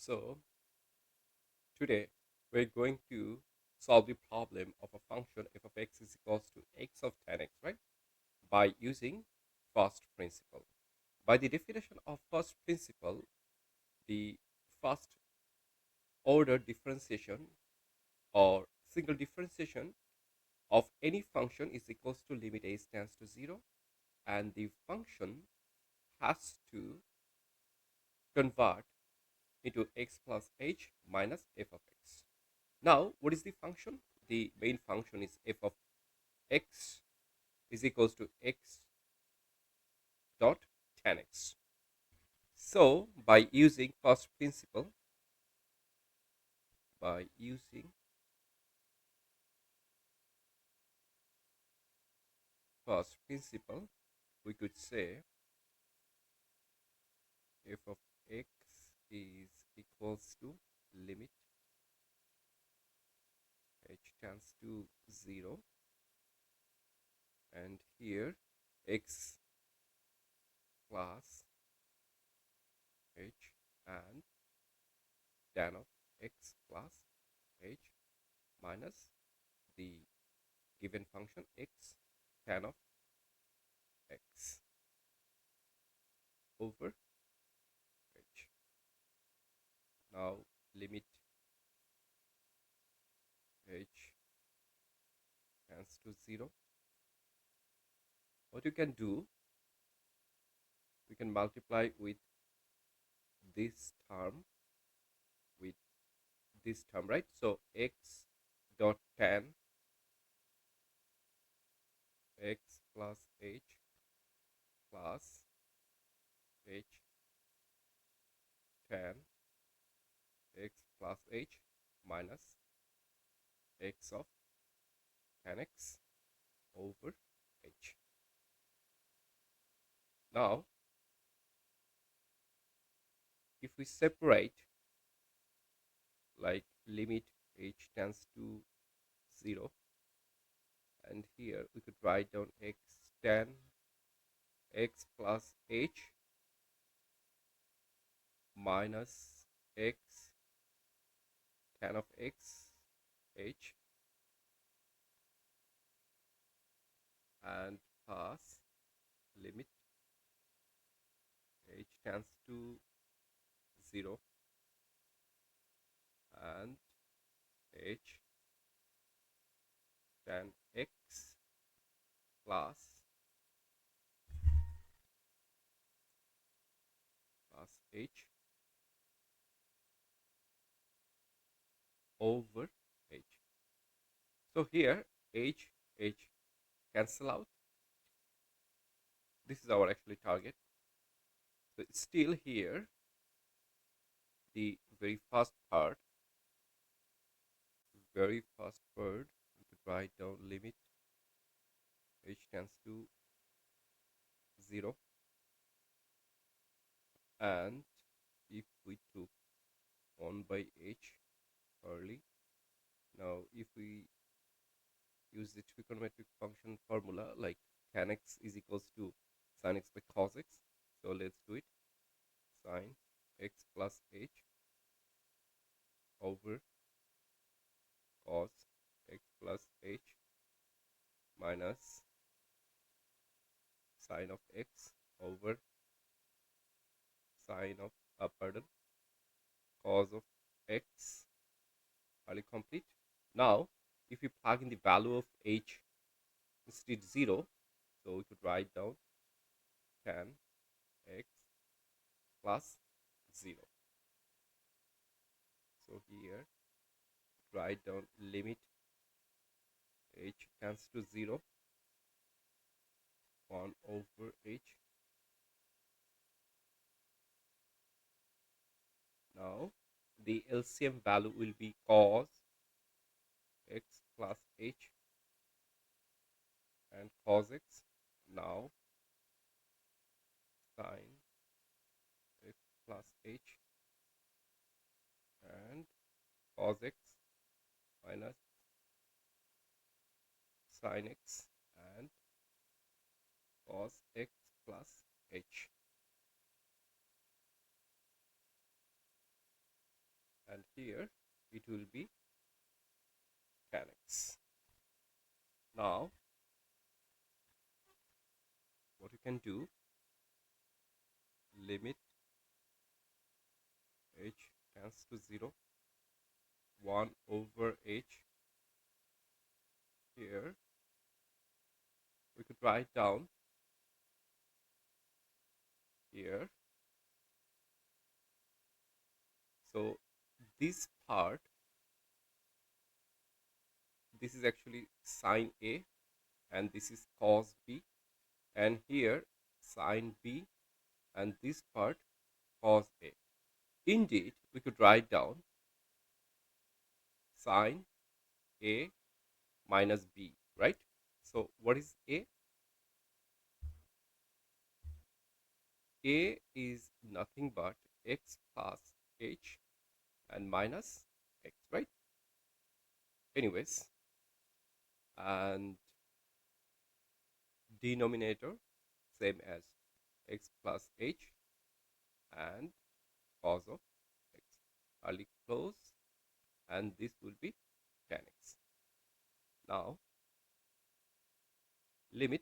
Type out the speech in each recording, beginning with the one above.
So today we're going to solve the problem of a function f of x is equals to x of 10x, right? By using first principle. By the definition of first principle, the first order differentiation or single differentiation of any function is equals to limit h tends to 0, and the function has to convert into x plus h minus f of x. Now, what is the function? The main function is f of x is equals to x dot 10x. So, by using first principle, we could say f of x is equals to limit h tends to 0, and here x plus h and tan of x plus h minus the given function x tan of x over h. Now limit h tends to 0. What you can do, we can multiply with this term with this term, right? So x dot tan x plus h plus h tan x plus h minus x of tan x over h. Now, if we separate like limit h tends to 0, and here we could write down x tan x plus h minus x tan of x h and plus limit h tends to 0 and h tan x plus h over h. So here h cancel out. This is our actually target. So still here the very first part, we could write down limit h tends to 0, and if we took 1 by h early, now if we use the trigonometric function formula like tan x is equals to sin x by cos x, so let's do it. Sin x plus h over cos x plus h minus sin of x over sin of cos of x. Are you complete? Now if we plug in the value of h instead 0, so we could write down tan x plus 0. So here write down limit h tends to 0, 1 over h. Now the LCM value will be cos x plus h and cos x. Now sin x plus h and cos x minus sin x and cos x plus h. and here it will be 10x. Now what you can do, limit h tends to 0, 1 over h. Here we could write down here. So this part, this is actually sine A and this is cos B, and here sine B and this part cos A. Indeed, we could write down sine A minus B, right? So what is A? A is nothing but x plus h and minus x, right? Anyways, and denominator same as x plus h and cos of x. Curly close, and this will be 10x. Now limit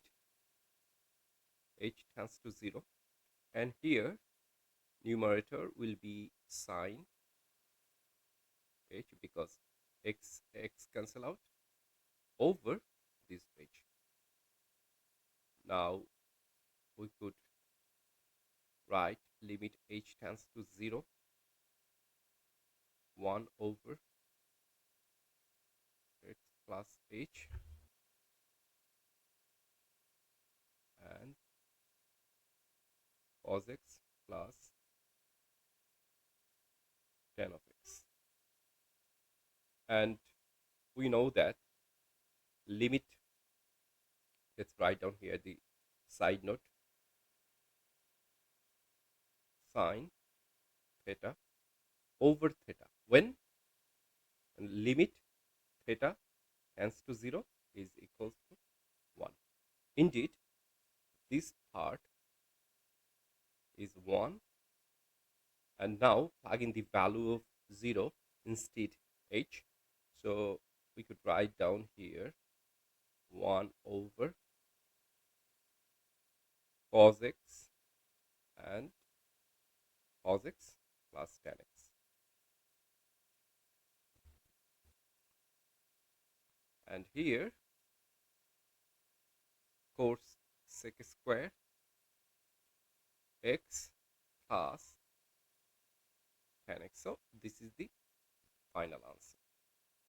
h tends to 0, and here numerator will be sine h because x cancel out over this h. Now we could write limit h tends to 0, 1 over x plus h, and cos x plus 10 of x. And we know that limit, let's write down here the side note, sine theta over theta, when limit theta tends to 0 is equals to 1. Indeed, this part is 1, and now plug in the value of 0 instead h. So we could write down here 1 over cos x and cos x plus 10x. And here cos sec square x plus 10x. So this is the final answer.